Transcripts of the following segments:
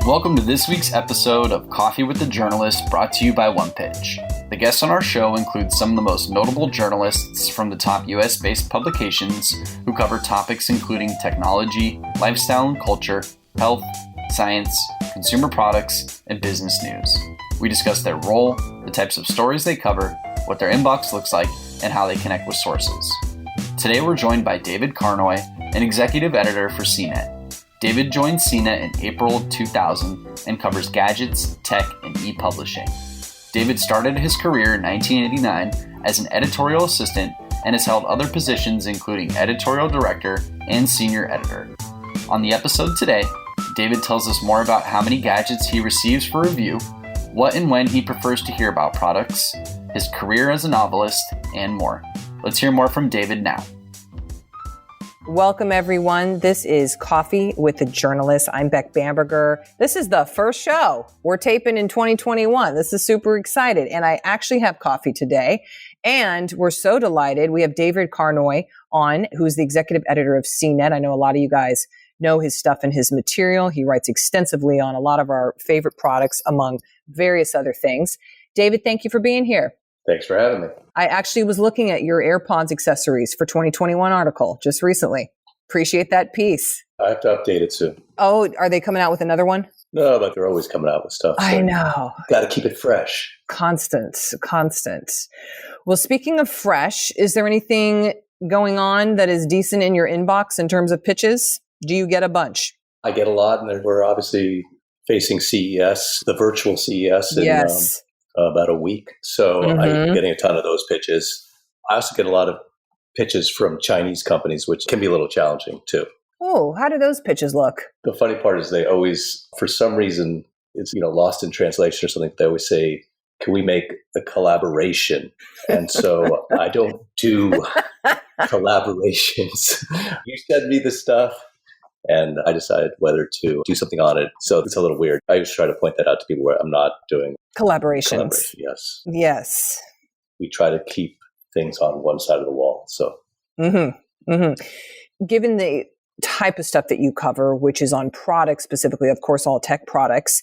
Welcome to this week's episode of Coffee with the Journalist, brought to you by OnePitch. The guests on our show include some of the most notable journalists from the top US-based publications who cover topics including technology, lifestyle and culture, health, science, consumer products, and business news. We discuss their role, the types of stories they cover, what their inbox looks like, and how they connect with sources. Today we're joined by David Carnoy, an executive editor for CNET. David joined CNET in April of 2000 and covers gadgets, tech, and e-publishing. David started his career in 1989 as an editorial assistant and has held other positions including editorial director and senior editor. On the episode today, David tells us more about how many gadgets he receives for review, what and when he prefers to hear about products, his career as a novelist, and more. Let's hear more from David now. Welcome, everyone. This is Coffee with the Journalist. I'm Beck Bamberger. This is the first show we're taping in 2021. This is super excited. And I actually have coffee today. And we're so delighted. We have David Carnoy on, who's the executive editor of CNET. I know a lot of you guys know his stuff and his material. He writes extensively on a lot of our favorite products, among various other things. David, thank you for being here. Thanks for having me. I actually was looking at your AirPods accessories for 2021 article just recently. Appreciate that piece. I have to update it soon. Oh, are they coming out with another one? No, but they're always coming out with stuff. So I know. Got to keep it fresh. Constant. Well, speaking of fresh, is there anything going on that is decent in your inbox in terms of pitches? Do you get a bunch? I get a lot, and then we're obviously facing CES, the virtual CES, in about a week. So I'm getting a ton of those pitches. I also get a lot of pitches from Chinese companies, which can be a little challenging too. Oh, how do those pitches look? The funny part is they always, for some reason, it's lost in translation or something. They always say, "Can we make a collaboration?" And so I don't do collaborations. You send me the stuff, and I decided whether to do something on it. So it's a little weird. I just try to point that out to people where I'm not doing collaborations. Yes. We try to keep things on one side of the wall. So, Given the type of stuff that you cover, which is on products specifically, of course, all tech products,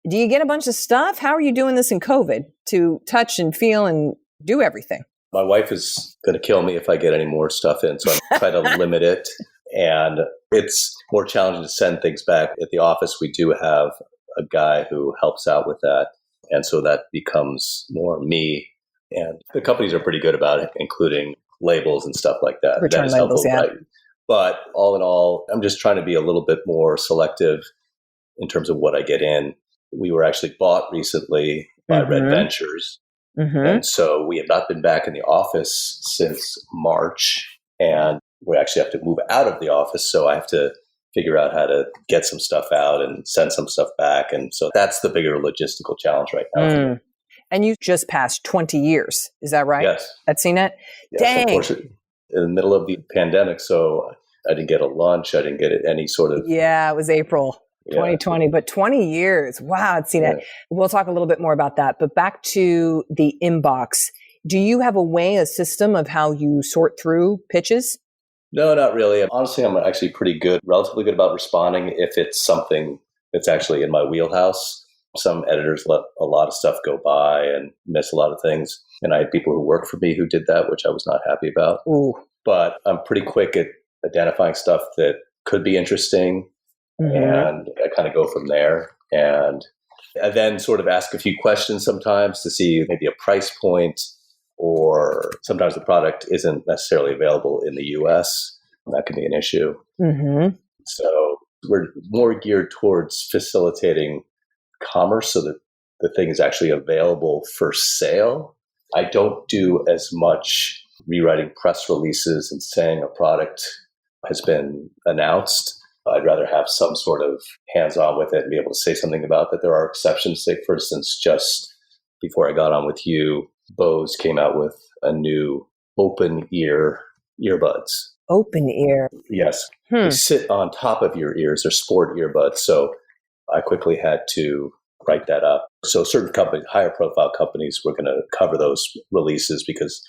do you get a bunch of stuff? How are you doing this in COVID to touch and feel and do everything? My wife is going to kill me if I get any more stuff in. So I'm trying to limit it. And it's more challenging to send things back. At the office, we do have a guy who helps out with that. And so that becomes more me. And the companies are pretty good about it, including labels and stuff like that. Return that is labels, helpful, right? But all in all, I'm just trying to be a little bit more selective in terms of what I get in. We were actually bought recently by Red Ventures. And so we have not been back in the office since March. And we actually have to move out of the office. So I have to figure out how to get some stuff out and send some stuff back. And so that's the bigger logistical challenge right now. And you just passed 20 years. Is that right? Yes. At CNET? Yes, Dang. Unfortunately, in the middle of the pandemic. So I didn't get a lunch. I didn't get any sort of... Yeah, it was April 2020, but 20 years. Wow, at CNET. Yeah. We'll talk a little bit more about that. But back to the inbox. Do you have a system of how you sort through pitches? No, not really. Honestly, I'm actually relatively good about responding if it's something that's actually in my wheelhouse. Some editors let a lot of stuff go by and miss a lot of things. And I had people who worked for me who did that, which I was not happy about. Ooh. But I'm pretty quick at identifying stuff that could be interesting. And I kind of go from there. And I then sort of ask a few questions sometimes to see maybe a price point, or sometimes the product isn't necessarily available in the US. That can be an issue. So we're more geared towards facilitating commerce so that the thing is actually available for sale. I don't do as much rewriting press releases and saying a product has been announced. I'd rather have some sort of hands-on with it and be able to say something about that. There are exceptions. Say, for instance, just before I got on with you, Bose came out with a new open ear earbuds. Open ear? Yes. They sit on top of your ears. They're sport earbuds. So I quickly had to write that up. So certain companies, higher profile companies, were going to cover those releases because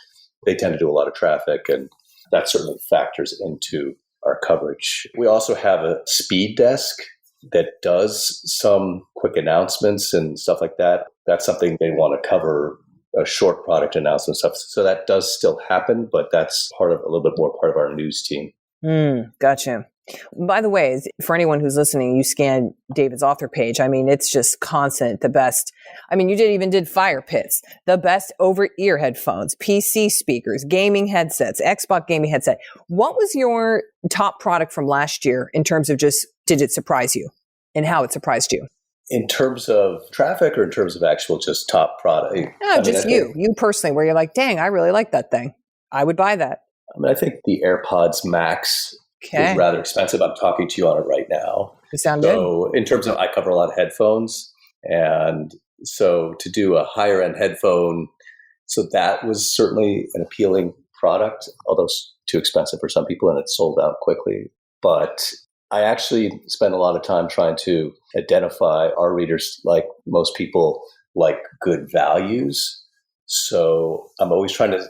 they tend to do a lot of traffic, and that certainly factors into our coverage. We also have a speed desk that does some quick announcements and stuff like that. That's something they want to cover, a short product announcement stuff. So that does still happen, but that's a little bit more part of our news team. Gotcha. By the way, for anyone who's listening, you scan David's author page. I mean, it's just constant, the best. I mean, you did fire pits, the best over-ear headphones, PC speakers, gaming headsets, Xbox gaming headset. What was your top product from last year in terms of just, did it surprise you and how it surprised you? In terms of traffic or in terms of actual just top product? You personally, where you're like, dang, I really like that thing. I would buy that. I think the AirPods Max is rather expensive. I'm talking to you on it right now. You sound good. So in terms of, I cover a lot of headphones. And so to do a higher end headphone, so that was certainly an appealing product, although it's too expensive for some people and it sold out quickly. But I actually spend a lot of time trying to identify our readers, like most people, like good values. So I'm always trying to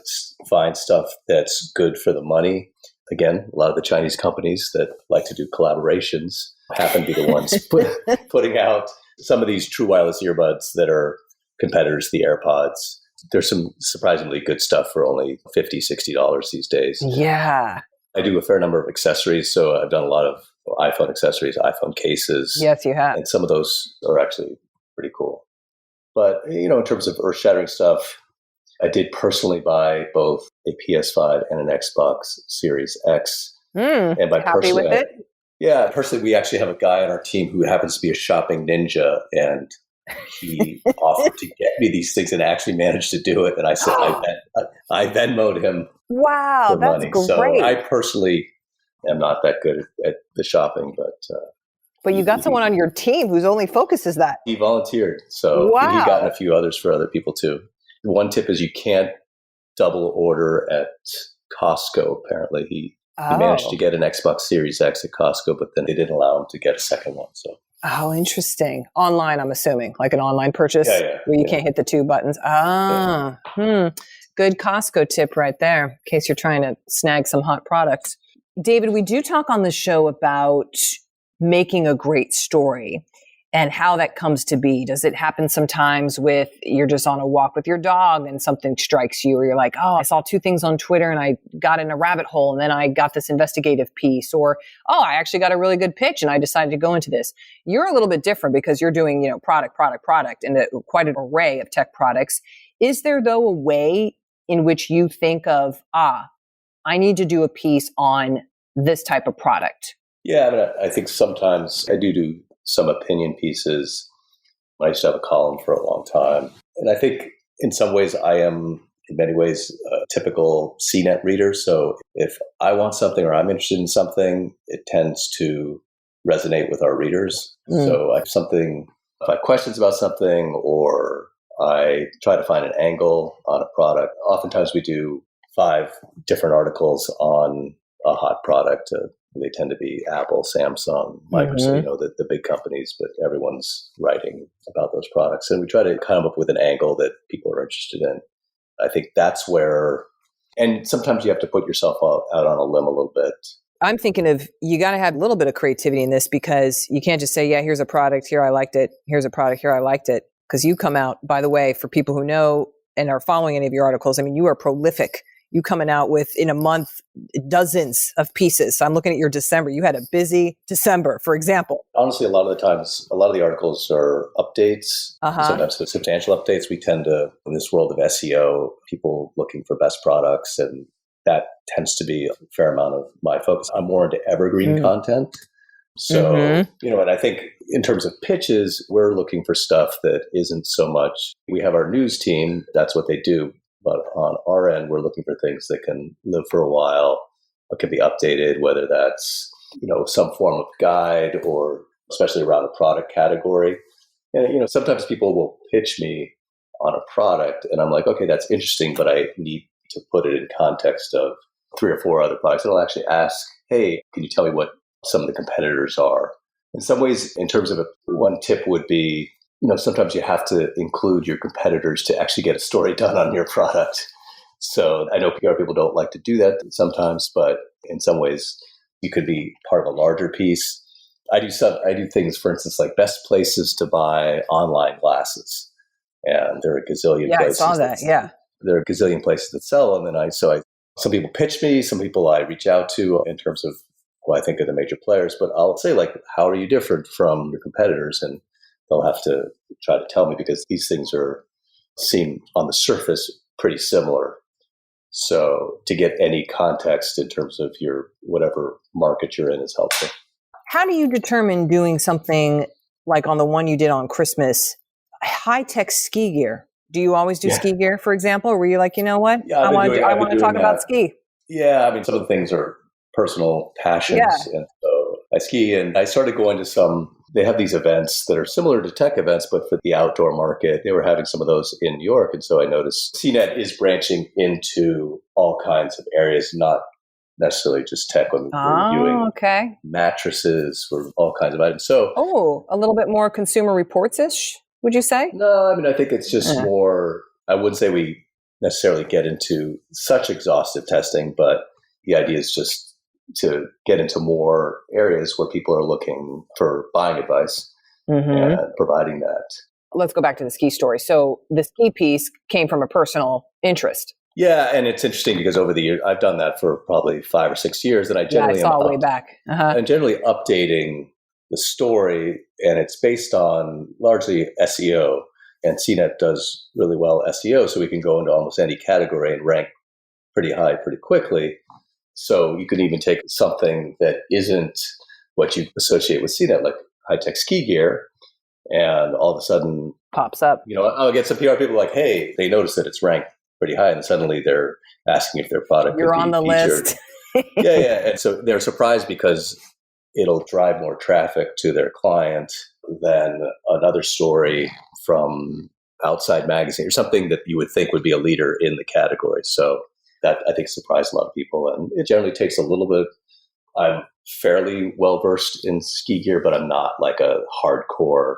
find stuff that's good for the money. Again, a lot of the Chinese companies that like to do collaborations happen to be the ones putting out some of these true wireless earbuds that are competitors to the AirPods. There's some surprisingly good stuff for only $50, $60 these days. Yeah. I do a fair number of accessories. So I've done a lot of iPhone accessories, iPhone cases. Yes, you have. And some of those are actually pretty cool. But, in terms of earth-shattering stuff, I did personally buy both a PS5 and an Xbox Series X. And by happy with it? Yeah, personally, we actually have a guy on our team who happens to be a shopping ninja, and he offered to get me these things and actually managed to do it. And I said, I Venmo'd him. Wow, for that's money. great. So I personally am not that good at the shopping, but you got someone on your team whose only focus is that. He volunteered, so he gotten a few others for other people too. One tip is you can't double order at Costco. Apparently, he managed to get an Xbox Series X at Costco, but then they didn't allow him to get a second one. So, interesting. Online, I'm assuming, like an online purchase where you can't hit the two buttons. Good Costco tip right there, in case you're trying to snag some hot products. David, we do talk on the show about making a great story and how that comes to be. Does it happen sometimes with you're just on a walk with your dog and something strikes you, or you're like, I saw two things on Twitter and I got in a rabbit hole and then I got this investigative piece, or, I actually got a really good pitch and I decided to go into this. You're a little bit different because you're doing, product, and quite an array of tech products. Is there, though, a way in which you think of, I need to do a piece on this type of product? Yeah, I think sometimes I do some opinion pieces. I used to have a column for a long time. And I think in some ways I am, in many ways, a typical CNET reader. So if I want something or I'm interested in something, it tends to resonate with our readers. So if I have questions about something or I try to find an angle on a product, oftentimes we do 5 different articles on a hot product. They tend to be Apple, Samsung, Microsoft, the big companies, but everyone's writing about those products. And we try to come up with an angle that people are interested in. I think that's where, and sometimes you have to put yourself out on a limb a little bit. I'm thinking of, you got to have a little bit of creativity in this, because you can't just say, here's a product, here I liked it. Here's a product, here I liked it. Because you come out, by the way, for people who know and are following any of your articles, I mean, you are prolific. You coming out with, in a month, dozens of pieces. So I'm looking at your December. You had a busy December, for example. Honestly, a lot of the times, a lot of the articles are updates, sometimes substantial updates. We tend to, in this world of SEO, people looking for best products, and that tends to be a fair amount of my focus. I'm more into evergreen content. So, and I think in terms of pitches, we're looking for stuff that isn't so much, we have our news team, that's what they do. But on our end, we're looking for things that can live for a while, or can be updated, whether that's, some form of guide, or especially around a product category. And, sometimes people will pitch me on a product and I'm like, okay, that's interesting, but I need to put it in context of 3 or 4 other products. And I'll actually ask, hey, can you tell me what some of the competitors are? In some ways, in terms of one tip would be, sometimes you have to include your competitors to actually get a story done on your product. So I know PR people don't like to do that sometimes, but in some ways you could be part of a larger piece. I do things, for instance, like best places to buy online glasses. And there are a gazillion places. I saw that. Yeah. There are a gazillion places that sell them. And some people pitch me, some people I reach out to in terms of who I think are the major players. But I'll say, like, how are you different from your competitors? And they'll have to try to tell me, because these things seem on the surface pretty similar. So to get any context in terms of your whatever market you're in is helpful. How do you determine doing something like on the one you did on Christmas, high-tech ski gear? Do you always do ski gear, for example? Or were you like, you know what? Yeah, I want to talk about ski. Yeah, I mean, some of the things are personal passions. Yeah. And so I ski, and I started going to they have these events that are similar to tech events, but for the outdoor market. They were having some of those in New York. And so I noticed CNET is branching into all kinds of areas, not necessarily just tech. We're doing mattresses, for all kinds of items. So, a little bit more Consumer Reports-ish, would you say? No, I mean, I think it's just more, I wouldn't say we necessarily get into such exhaustive testing, but the idea is just to get into more areas where people are looking for buying advice and providing that. Let's go back to the ski story. So the ski piece came from a personal interest. Yeah, and it's interesting because over the years, I've done that for probably 5 or 6 years, and I generally way back. I'm generally updating the story, and it's based on largely SEO, and CNET does really well SEO, so we can go into almost any category and rank pretty high pretty quickly. So you can even take something that isn't what you associate with CNET, like high-tech ski gear, and all of a sudden pops up. I'll get some PR people like, hey, they notice that it's ranked pretty high, and suddenly they're asking if their product You're could be on the featured. list. Yeah. And so they're surprised because it'll drive more traffic to their client than another story from outside magazine or something that you would think would be a leader in the category. So that, I think, surprised a lot of people. And it generally takes a little bit. I'm fairly well-versed in ski gear, but I'm not like a hardcore.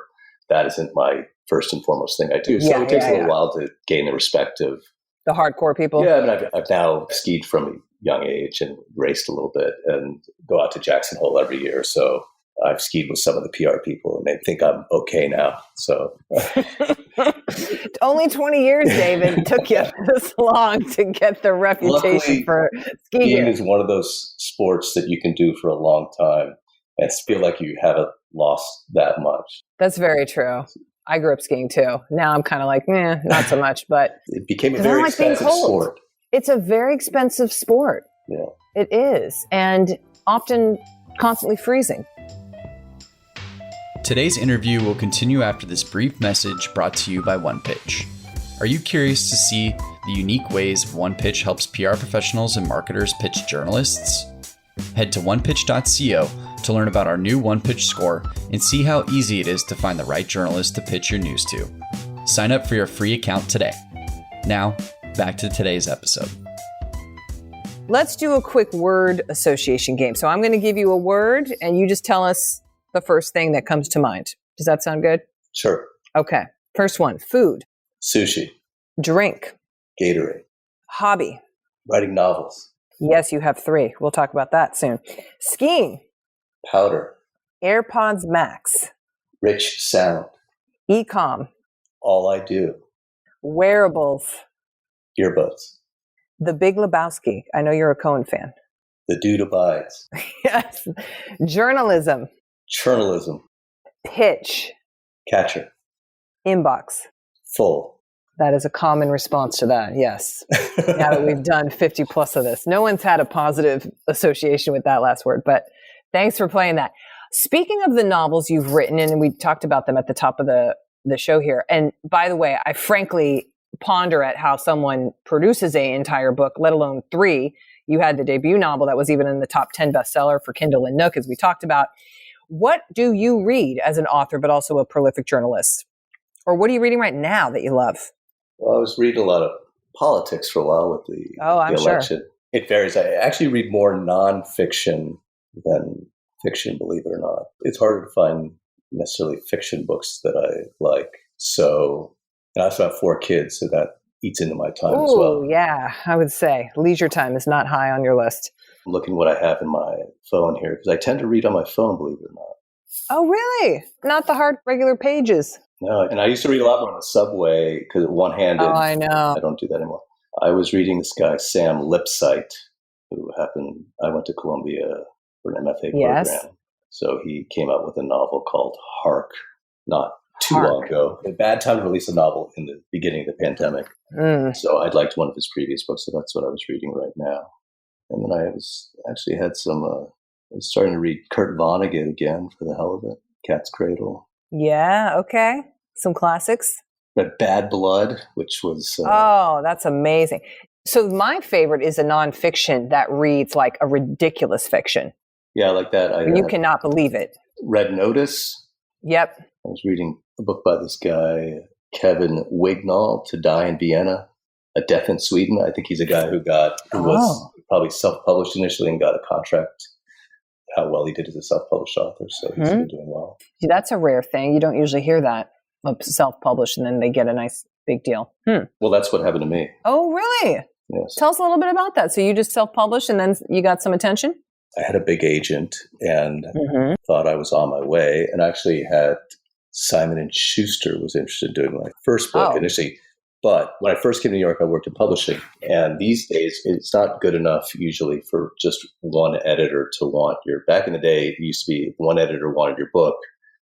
That isn't my first and foremost thing I do. So it takes a little while to gain the respect of the hardcore people. Yeah, I mean, I've now skied from a young age and raced a little bit and go out to Jackson Hole every year. So I've skied with some of the PR people, and they think I'm okay now. So only 20 years, David. It took you this long to get the reputation for skiing. Skiing is one of those sports that you can do for a long time and feel like you haven't lost that much. That's very true. I grew up skiing too. Now I'm kind of like, not so much, but it became a very expensive sport. It's a very expensive sport. Yeah, it is, and often constantly freezing. Today's interview will continue after this brief message brought to you by OnePitch. Are you curious to see the unique ways OnePitch helps PR professionals and marketers pitch journalists? Head to onepitch.co to learn about our new OnePitch score and see how easy it is to find the right journalist to pitch your news to. Sign up for your free account today. Now, back to today's episode. Let's do a quick word association game. So I'm going to give you a word and you just tell us the first thing that comes to mind. Does that sound good? Sure. Okay. First one, food. Sushi. Drink. Gatorade. Hobby. Writing novels. Yes, you have 3. We'll talk about that soon. Skiing. Powder. AirPods Max. Rich sound. E-com. All I do. Wearables. Earbuds. The Big Lebowski. I know you're a Coen fan. The Dude Abides. Yes. Journalism. Journalism. Pitch. Catcher. Inbox. Full. That is a common response to that, yes. Now that we've done 50 plus of this. No one's had a positive association with that last word, but thanks for playing that. Speaking of the novels you've written, and we talked about them at the top of the show here, and by the way, I frankly ponder at how someone produces an entire book, let alone 3. You had the debut novel that was even in the top 10 bestseller for Kindle and Nook, as we talked about. What do you read as an author, but also a prolific journalist? Or what are you reading right now that you love? Well, I was reading a lot of politics for a while with the election. Sure. It varies. I actually read more nonfiction than fiction, believe it or not. It's harder to find necessarily fiction books that I like. So, and I also have 4 kids, so that eats into my time as well. Oh, yeah. I would say leisure time is not high on your list. I'm looking what I have in my phone here because I tend to read on my phone, believe it or not. Oh, really? Not the hard regular pages. No, and I used to read a lot more on the subway because one-handed. Oh, I know. I don't do that anymore. I was reading this guy, Sam Lipsyte, I went to Columbia for an MFA program. So he came out with a novel called Hark, not too long ago. A bad time to release a novel in the beginning of the pandemic. So I'd liked one of his previous books, so that's what I was reading right now. And then I was starting to read Kurt Vonnegut again for the hell of it. Cat's Cradle. Yeah, okay. Some classics. Read Bad Blood, which was... oh, that's amazing. So my favorite is a nonfiction that reads like a ridiculous fiction. Yeah, I like that. You cannot believe it. Red Notice. Yep. I was reading a book by this guy, Kevin Wignall, To Die in Vienna, A Death in Sweden. I think he's a guy who was probably self-published initially and got a contract. How well he did as a self-published author, so he's been doing well. See, that's a rare thing. You don't usually hear that, self-published, and then they get a nice big deal. Well, that's what happened to me. Oh, really? Yes. Tell us a little bit about that. So you just self-published and then you got some attention? I had a big agent and thought I was on my way, and actually had Simon & Schuster was interested in doing my first book initially. But when I first came to New York, I worked in publishing. And these days, it's not good enough usually for just one editor to want back in the day, it used to be if one editor wanted your book,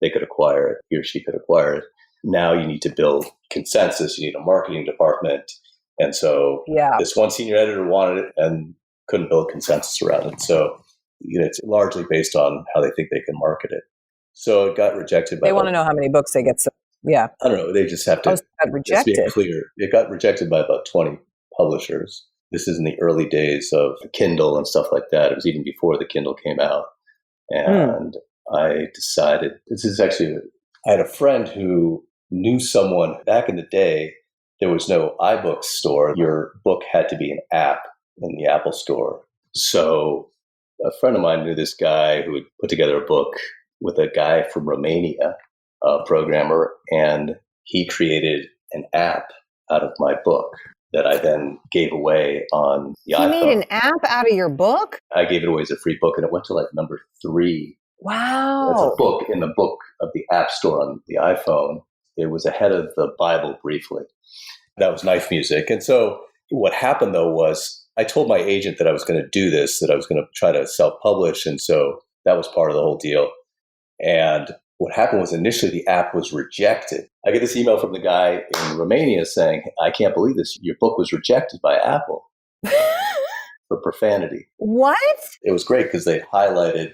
they could acquire it, he or she could acquire it. Now you need to build consensus. You need a marketing department. And so this one senior editor wanted it and couldn't build consensus around it. So it's largely based on how they think they can market it. So it got rejected. They want to know how many books they get. I don't know. They just have to. It got rejected. Be clear. It got rejected by about 20 publishers. This is in the early days of Kindle and stuff like that. It was even before the Kindle came out. And I decided, I had a friend who knew someone back in the day. There was no iBooks store. Your book had to be an app in the Apple store. So a friend of mine knew this guy who had put together a book with a guy from Romania, a programmer, and he created an app out of my book that I then gave away on the iPhone. He made an app out of your book? I gave it away as a free book, and it went to like number 3. Wow. It's a book in the book of the App Store on the iPhone. It was ahead of the Bible briefly. That was Knife Music. And so what happened, though, was I told my agent that I was going to do this, that I was going to try to self-publish. And so that was part of the whole deal. And what happened was initially the app was rejected. I get this email from the guy in Romania saying, I can't believe this. Your book was rejected by Apple for profanity. What? It was great because they highlighted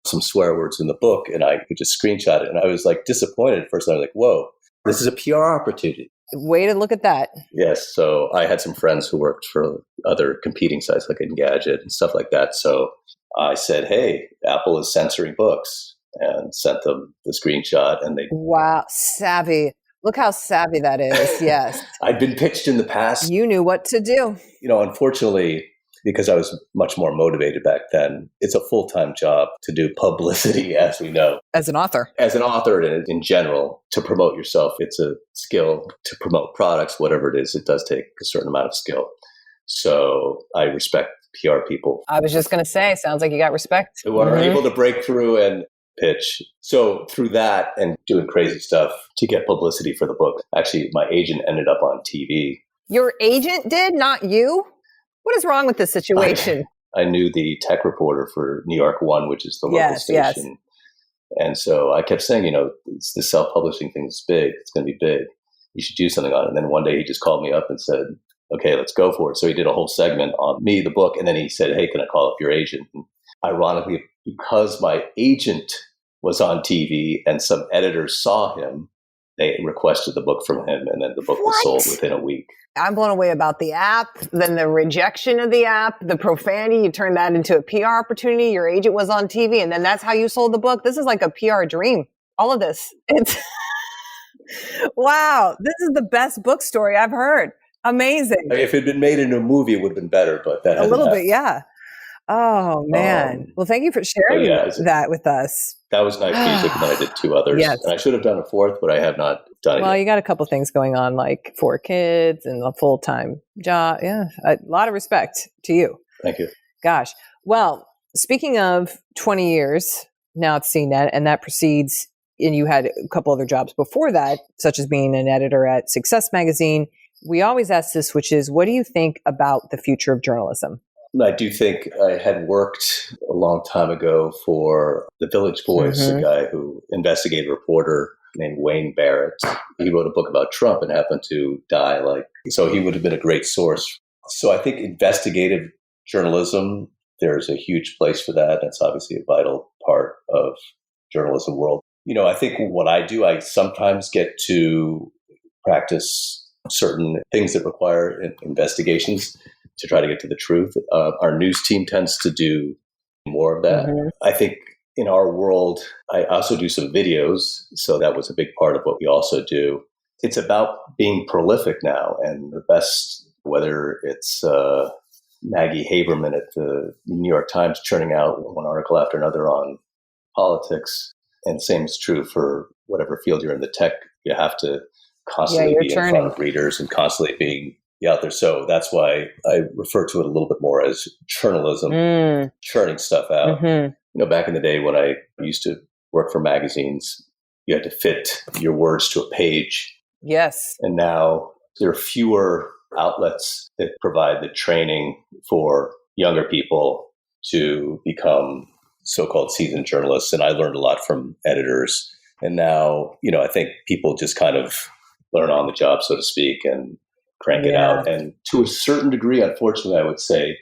some swear words in the book and I could just screenshot it. And I was like disappointed at first. I was like, whoa, this is a PR opportunity. Way to look at that. Yes. So I had some friends who worked for other competing sites like in Gadget and stuff like that. So I said, hey, Apple is censoring books, and sent them the screenshot. And they... Wow. Savvy. Look how savvy that is. Yes. I'd been pitched in the past. You knew what to do. Unfortunately, because I was much more motivated back then, it's a full-time job to do publicity, as we know. As an author. As an author and in general, to promote yourself, it's a skill. To promote products, whatever it is, it does take a certain amount of skill. So I respect PR people. I was just going to say, sounds like you got respect. Who are able to break through and pitch. So through that and doing crazy stuff to get publicity for the book, actually, my agent ended up on TV. Your agent did, not you? What is wrong with this situation? I knew the tech reporter for New York One, which is the local station. Yes. And so I kept saying, the self-publishing thing is big. It's going to be big. You should do something on it. And then one day he just called me up and said, okay, let's go for it. So he did a whole segment on me, the book. And then he said, hey, can I call up your agent? And ironically, because my agent was on TV and some editors saw him, they requested the book from him. And then the book was sold within a week. I'm blown away about the app, then the rejection of the app, the profanity. You turned that into a PR opportunity. Your agent was on TV, and then that's how you sold the book. This is like a PR dream. All of this. It's wow. This is the best book story I've heard. Amazing. If it had been made into a movie, it would have been better, but that a little bit, yeah. Oh, man. Well, thank you for sharing that with us. That was Knife Music, and then I did 2 others. Yes. And I should have done a 4th, but I have not done it. Well, you got a couple things going on, like 4 kids and a full-time job. Yeah, a lot of respect to you. Thank you. Gosh. Well, speaking of 20 years now it's CNET, and that precedes, and you had a couple other jobs before that, such as being an editor at Success Magazine. We always ask this, which is, what do you think about the future of journalism? I do think I had worked a long time ago for the Village Voice, a guy who investigated reporter named Wayne Barrett. He wrote a book about Trump and happened to die. So he would have been a great source. So I think investigative journalism, there's a huge place for that. That's obviously a vital part of journalism world. I think what I do, I sometimes get to practice certain things that require investigations to try to get to the truth. Our news team tends to do more of that. I think in our world, I also do some videos. So that was a big part of what we also do. It's about being prolific now. And the best, whether it's Maggie Haberman at the New York Times churning out one article after another on politics. And same is true for whatever field you're in the tech. You have to constantly be in front of readers and constantly being out there. So that's why I refer to it a little bit more as journalism, churning stuff out. Back in the day when I used to work for magazines, you had to fit your words to a page. Yes. And now there are fewer outlets that provide the training for younger people to become so-called seasoned journalists. And I learned a lot from editors. And now, I think people just kind of learn on the job, so to speak, and crank it out. And to a certain degree, unfortunately, I would say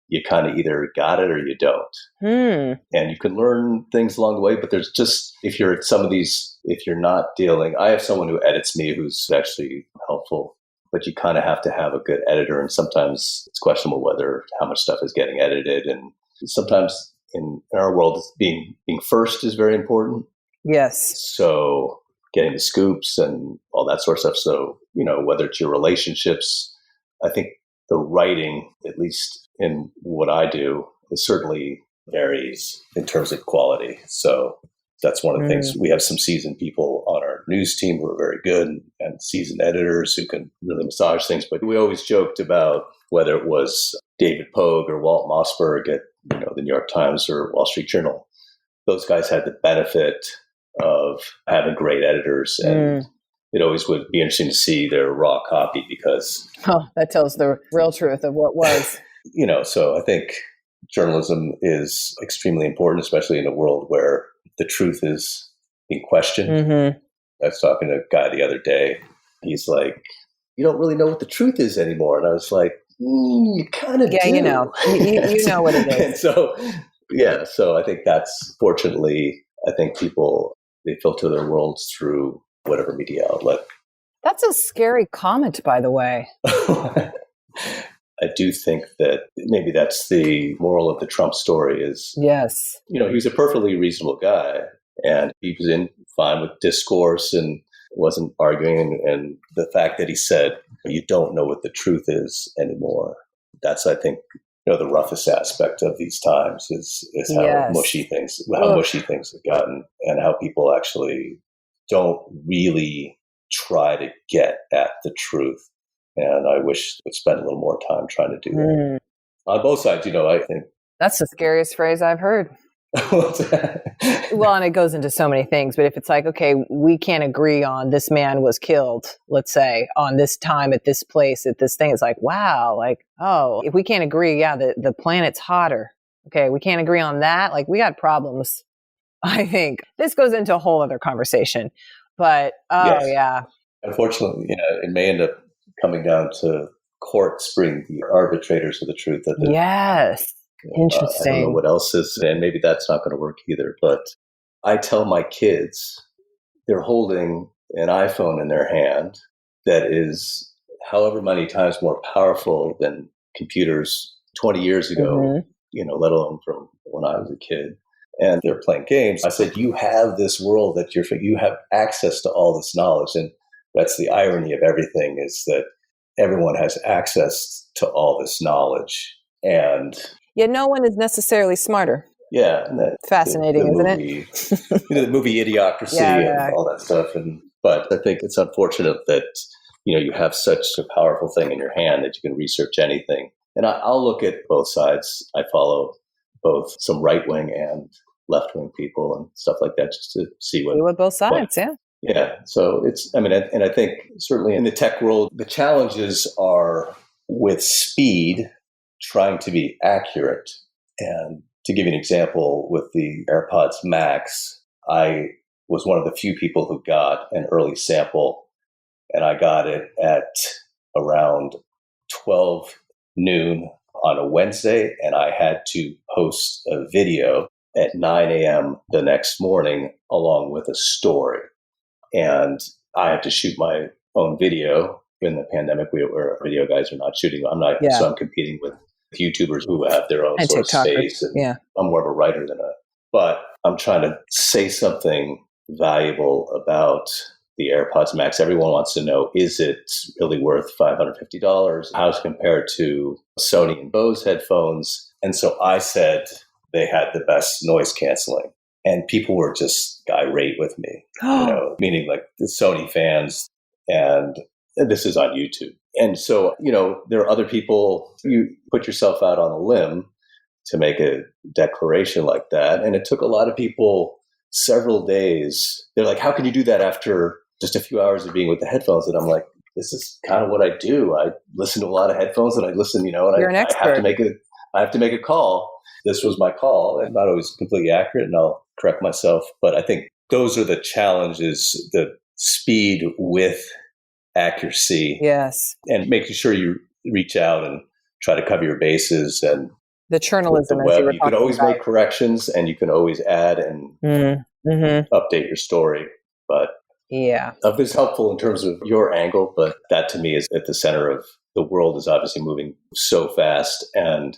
you kind of either got it or you don't. And you can learn things along the way, but there's just, if you're at some of these, if you're not dealing, I have someone who edits me who's actually helpful, but you kind of have to have a good editor. And sometimes it's questionable whether how much stuff is getting edited. And sometimes in our world, being first is very important. Yes. So getting the scoops and all that sort of stuff. So, whether it's your relationships, I think the writing, at least in what I do, it certainly varies in terms of quality. So that's one of the things. We have some seasoned people on our news team who are very good and seasoned editors who can really massage things. But we always joked about whether it was David Pogue or Walt Mossberg at the New York Times or Wall Street Journal. Those guys had the benefit of having great editors, and it always would be interesting to see their raw copy because that tells the real truth of what was. So I think journalism is extremely important, especially in a world where the truth is being questioned. I was talking to a guy the other day. He's like, "You don't really know what the truth is anymore," and I was like, "You kind of do." You know what it is. So I think that's, fortunately, I think people, they filter their worlds through whatever media outlet. That's a scary comment, by the way. I do think that maybe that's the moral of the Trump story is, yes, he was a perfectly reasonable guy and he was fine with discourse and wasn't arguing. And the fact that he said, you don't know what the truth is anymore. That's, I think, the roughest aspect of these times is how mushy things have gotten and how people actually don't really try to get at the truth. And I wish we'd spend a little more time trying to do that. On both sides, I think. That's the scariest phrase I've heard. Well, and it goes into so many things, but if it's like, okay, we can't agree on this man was killed, let's say, on this time at this place at this thing, it's like, wow, if we can't agree, the planet's hotter. Okay, we can't agree on that. We got problems. I think this goes into a whole other conversation, but yeah. Unfortunately, it may end up coming down to courts being the arbitrators of the truth. Yes. Interesting. I don't know what else is, and maybe that's not going to work either. But I tell my kids, they're holding an iPhone in their hand that is however many times more powerful than computers 20 years ago, let alone from when I was a kid. And they're playing games. I said, you have this world that you have access to all this knowledge. And that's the irony of everything, is that everyone has access to all this knowledge. And yet no one is necessarily smarter. Yeah. Fascinating, isn't it? The movie Idiocracy and all that stuff. But I think it's unfortunate that, you have such a powerful thing in your hand that you can research anything. And I'll look at both sides. I follow both some right-wing and left-wing people and stuff like that, just to see See what both sides, yeah. Yeah. So and I think certainly in the tech world, the challenges are with speed, trying to be accurate. And to give you an example, with the AirPods Max, I was one of the few people who got an early sample, and I got it at around 12 noon on a Wednesday, and I had to post a video at 9 a.m. the next morning along with a story. And I had to shoot my own video. In the pandemic, where video guys are not shooting. So I'm competing with YouTubers who have their own sort of space. And I'm more of a writer but I'm trying to say something valuable about the AirPods Max. Everyone wants to know, is it really worth $550? How's it compared to Sony and Bose headphones? And so I said they had the best noise canceling. And people were just irate with me, meaning like the Sony fans. And this is on YouTube. And so, there are other people, you put yourself out on a limb to make a declaration like that. And it took a lot of people several days. They're like, how can you do that after just a few hours of being with the headphones? And I'm like, this is kind of what I do. I listen to a lot of headphones and I listen, and You're an expert. I have to make a call. This was my call. And not always completely accurate, and I'll correct myself. But I think those are the challenges, the speed with accuracy. Yes. And making sure you reach out and try to cover your bases. And the journalism, the web, you can always make corrections, and you can always add and update your story. But if it's helpful in terms of your angle, but that to me is at the center of the world is obviously moving so fast. And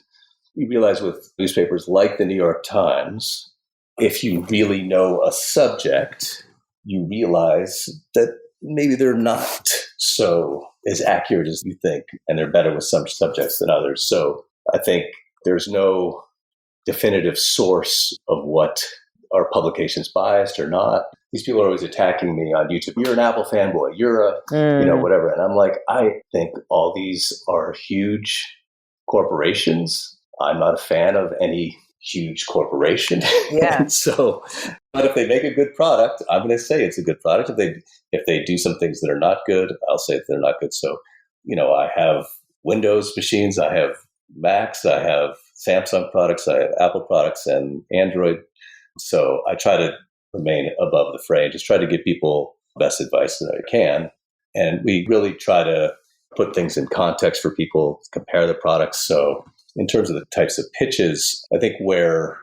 you realize with newspapers like the New York Times, if you really know a subject, you realize that maybe they're not so as accurate as you think, and they're better with some subjects than others. So I think there's no definitive source of what our publication's biased or not. These people are always attacking me on YouTube. You're an Apple fanboy. You're a, whatever. And I'm like, I think all these are huge corporations. I'm not a fan of any huge corporation. Yeah. But if they make a good product, I'm going to say it's a good product. If they do some things that are not good, I'll say that they're not good. So, I have Windows machines, I have Macs, I have Samsung products, I have Apple products and Android. So I try to remain above the fray and just try to give people the best advice that I can. And we really try to put things in context for people, compare the products. So in terms of the types of pitches, I think where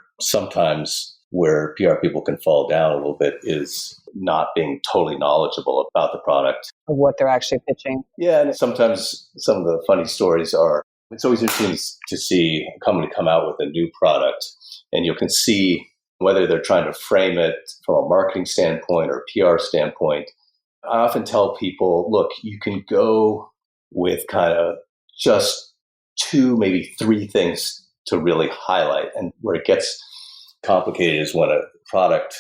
PR people can fall down a little bit is not being totally knowledgeable about the product. Of what they're actually pitching. Yeah, and sometimes some of the funny stories are, it's always interesting to see a company come out with a new product, and you can see whether they're trying to frame it from a marketing standpoint or PR standpoint. I often tell people, look, you can go with kind of just 2, maybe 3 things to really highlight. And where it gets complicated is when a product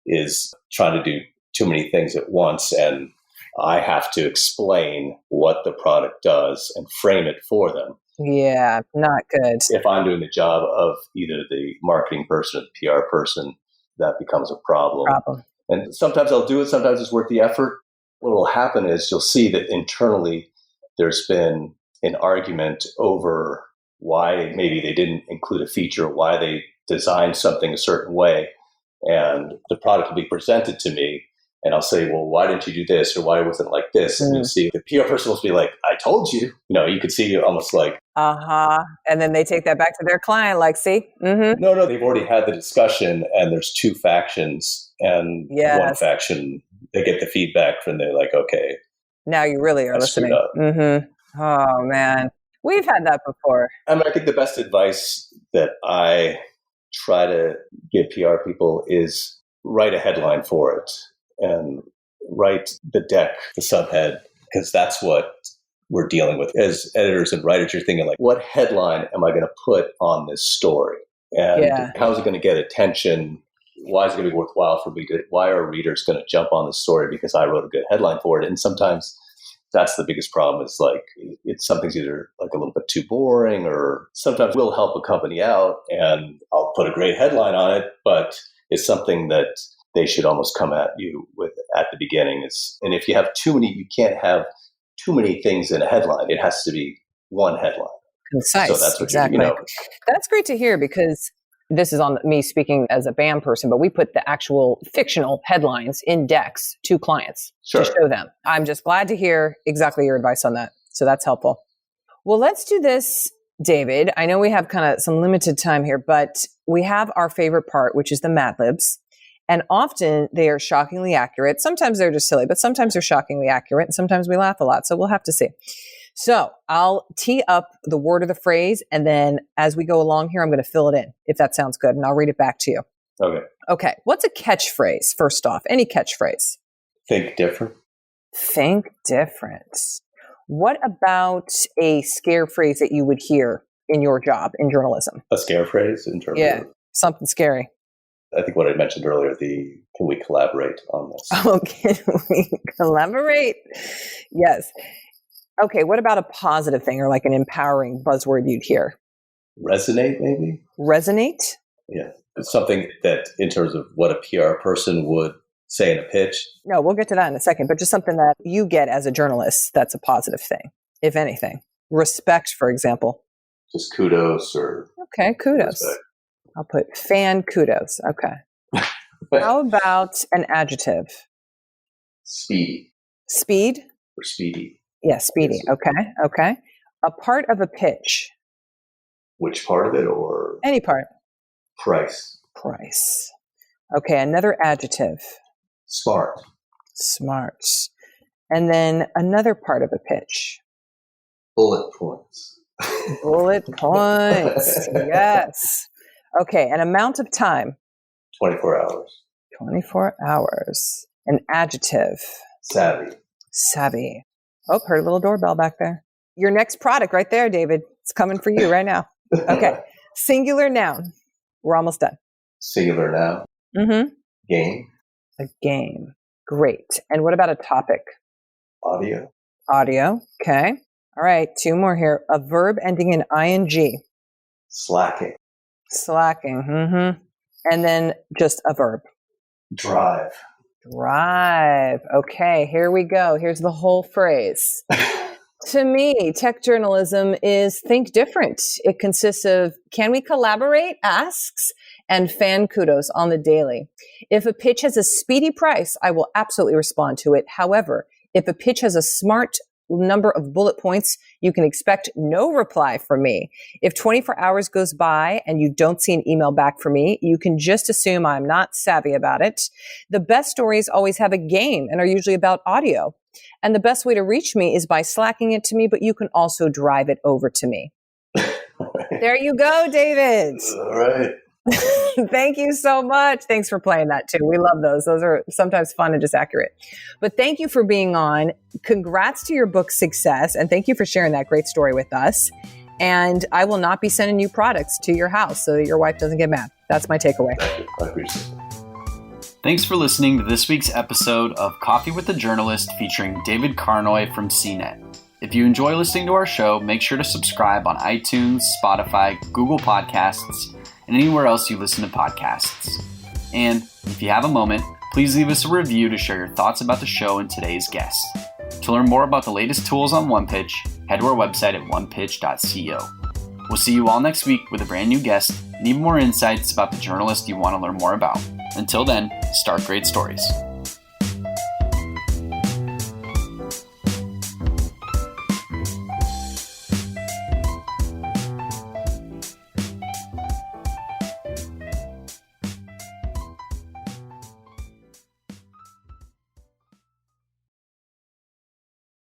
is trying to do too many things at once, and I have to explain what the product does and frame it for them. Yeah, not good. If I'm doing the job of either the marketing person or the PR person, that becomes a problem. And sometimes I'll do it. Sometimes it's worth the effort. What will happen is you'll see that internally there's been an argument over why maybe they didn't include a feature, why they designed something a certain way. And the product will be presented to me, and I'll say, well, why didn't you do this? Or why wasn't it like this? And you'll see the PR person will be like, I told you. You could see almost like, and then they take that back to their client, like, see? No, they've already had the discussion, and there's 2 factions, and one faction, they get the feedback from, they're like, okay. Now you really are listening. Oh, man. We've had that before. I think the best advice that I try to give PR people is write a headline for it and write the deck, the subhead, because that's what we're dealing with. As editors and writers, you're thinking like, what headline am I going to put on this story? And how is it going to get attention? Why is it going to be worthwhile for me why are readers going to jump on the story because I wrote a good headline for it? And sometimes that's the biggest problem is like, something's either like a little bit too boring, or sometimes we'll help a company out and I'll put a great headline on it, but it's something that they should almost come at you with at the beginning. And if you have you can't have too many things in a headline. It has to be one headline. Concise. So that's what exactly. That's great to hear, because this is on me speaking as a BAM person, but we put the actual fictional headlines in decks to clients to show them. I'm just glad to hear exactly your advice on that. So that's helpful. Well, let's do this, David. I know we have kind of some limited time here, but we have our favorite part, which is the Mad Libs. And often they are shockingly accurate. Sometimes they're just silly, but sometimes they're shockingly accurate. And sometimes we laugh a lot. So we'll have to see. So I'll tee up the word or the phrase, and then as we go along here, I'm going to fill it in, if that sounds good, and I'll read it back to you. Okay. What's a catchphrase, first off? Any catchphrase? Think different. Think different. What about a scare phrase that you would hear in your job in journalism? A scare phrase in terms of? Something scary. I think what I mentioned earlier, can we collaborate on this? Oh, can we collaborate? Yes. Okay, what about a positive thing or like an empowering buzzword you'd hear? Resonate, maybe? Resonate? Yeah. It's something that in terms of what a PR person would say in a pitch. No, we'll get to that in a second, but just something that you get as a journalist that's a positive thing, if anything. Respect, for example. Just kudos or... Okay, kudos. Respect. I'll put fan kudos. Okay. How about an adjective? Speedy. Speed? Or speedy. Yeah, speedy. Okay. A part of a pitch. Which part of it, or? Any part. Price. Okay, another adjective. Smart. And then another part of a pitch. Bullet points. Yes. Okay, an amount of time. 24 hours. 24 hours. An adjective. Savvy. Oh, heard a little doorbell back there. Your next product right there, David. It's coming for you right now. Okay. Singular noun. We're almost done. Singular noun. Mm-hmm. Game. A game. Great. And what about a topic? Audio. Okay. All right. 2 more here. A verb ending in ing. Slacking. Mm-hmm. And then just a verb. Drive. Okay, here we go. Here's the whole phrase. To me, tech journalism is think different. It consists of, can we collaborate? Asks, and fan kudos on the daily. If a pitch has a speedy price, I will absolutely respond to it. However, if a pitch has a smart number of bullet points, you can expect no reply from me. If 24 hours goes by and you don't see an email back from me, you can just assume I'm not savvy about it. The best stories always have a game and are usually about audio. And the best way to reach me is by slacking it to me, but you can also drive it over to me. There you go, David. All right. Thank you so much. Thanks for playing that too. We love those. Those are sometimes fun and just accurate. But thank you for being on. Congrats to your book success. And thank you for sharing that great story with us. And I will not be sending you products to your house so that your wife doesn't get mad. That's my takeaway. Thank you. I appreciate it. Thanks for listening to this week's episode of Coffee with the Journalist featuring David Carnoy from CNET. If you enjoy listening to our show, make sure to subscribe on iTunes, Spotify, Google Podcasts, and anywhere else you listen to podcasts. And if you have a moment, please leave us a review to share your thoughts about the show and today's guest. To learn more about the latest tools on OnePitch, head to our website at onepitch.co. We'll see you all next week with a brand new guest and even more insights about the journalist you want to learn more about. Until then, start great stories.